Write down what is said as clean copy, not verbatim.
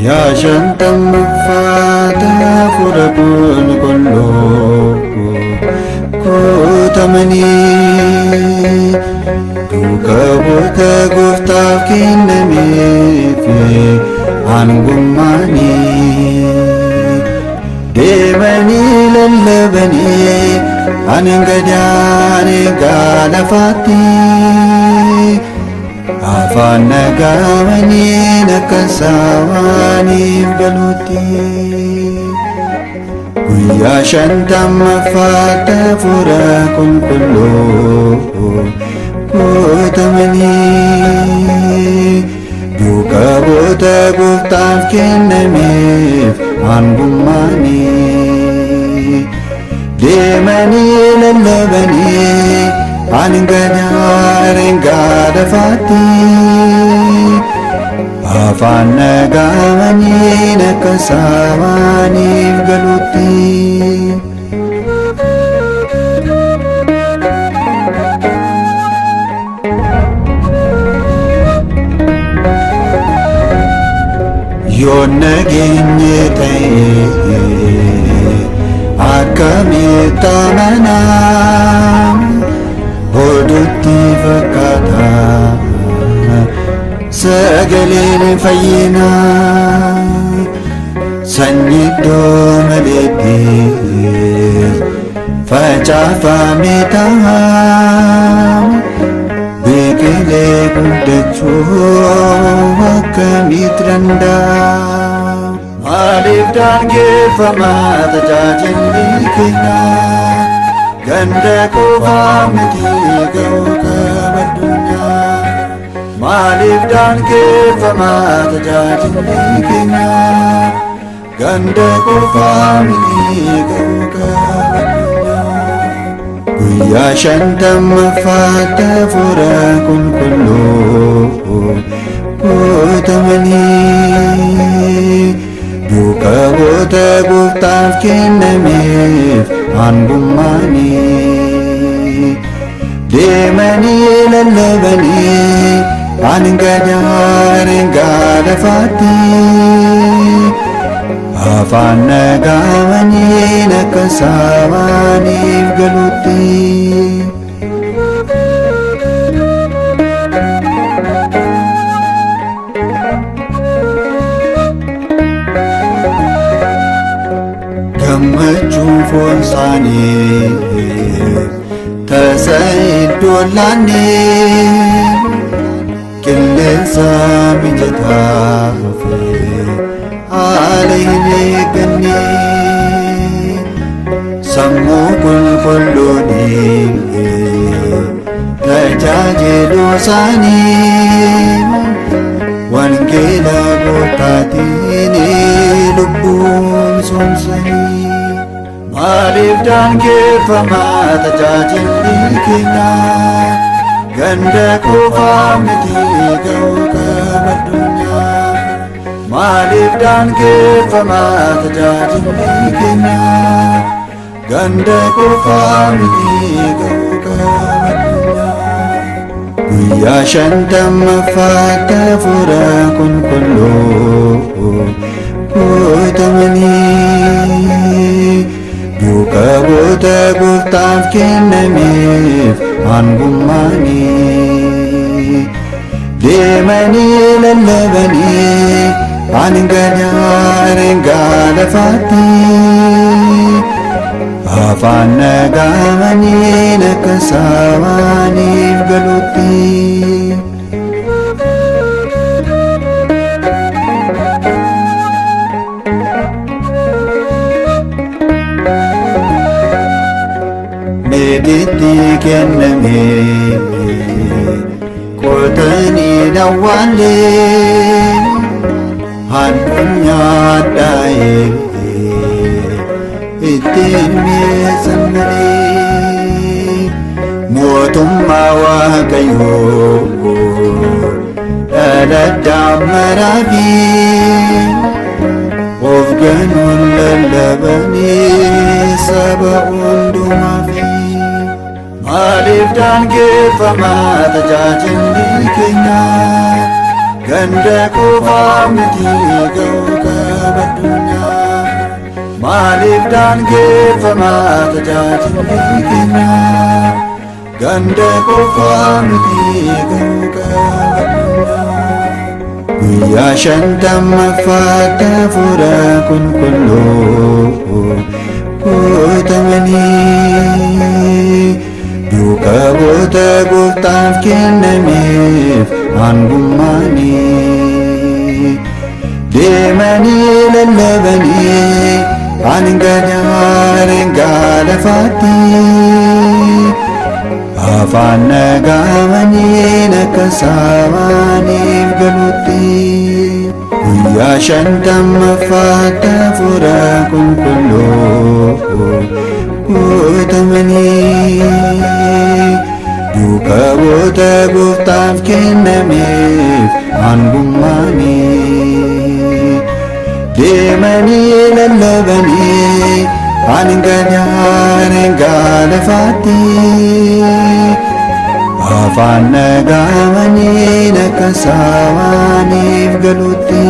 يا شنتم فاتا فرقون كله كوتمني دوكا بوتا غفتاف كنمي في عنقماني ديمني للبني عنقداني قالفاتي afaan nagaamanii nakkasaawaniif galuutti guyyaa shantammaffaatti hafuura qulqulluu guutamanii duukaa bu'oota gooftaaf kennameef hangummaanii deemanii lallabanii Angadaren gadafati afaan nagaamanii nakkasaawaniif galuutti yoon nageenye ta'e akkamitti amanaa Oduutti fakkaata sagaleen fayyina sanyii iddoo maleettis facaafame ta'a biqilee guddachuu akkamitti danda'a maaliif daangeffama tajaajilli keenya Ganda qofaa miti ga'uu qaba addunyaa maaliif daangeffama tajaajilli keenya Ganda qofaa miti ga'uu qaba addunyaa guyyaa shantammaffaatti hafuura qulqulluu guutamanii duukaa bu'oota gooftaaf kennameef hangummaanii deemanii lallabanii angadaren gadafatti afaan nagaamanii nakkasaawaniif galuutti gammachuun foon isaanii tasa iddoo laannee qilleensa mijataa fi haala hin eegganne sammuu qulqulluudhaan tajaajiluu isaanii wangeela gooftaatiin lubbuun somsanii maaliif daangeffama tajaajilli keenya ganda qofaa miti ga'uu qaba addunyaa maaliif daangeffama tajaajilli keenya ganda qofaa miti ga'uu qaba addunyaa guyyaa shantammaffaatti hafuura qulqulluu guutamanii duukaa bu'oota gooftaaf kennameef hangummaanii deemanii lallabanii angadaren gadafatti afaan nagaamanii nakkasaawaniif galuutti keetitti kenname qootanii dawwaalee addunyaa dhaa'ee ittiin mi'eessan malee mootummaa Waaqayyoo dhaladhaa maraafi of ganuun lallabanii saba hundumaafi. Maaliif daangeffamaa tajaajilli keenya ganda qofaa miti ga'uu qaba addunyaa. Maaliif daangeffamaa tajaajilli keenya ganda qofaa miti ga'uu qaba addunyaa. Guyyaa shantammaffaatti hafuura qulqulluu guutamanii duukaa bu'oota Gooftaaf kennameef hangummaanii deemanii lallabanii hanga daangaa lafaatti afaan nagaamanii akka sabaaniif galuutti. Guyyaa shantammaffaatti hafuura qulqulluu guutamanii duukaa bu'oota Gooftaaf kennameef hangummaanii deemanii lallabanii hanga daangaa lafaatti afaan nagaamanii akka sabaaniif galuutti.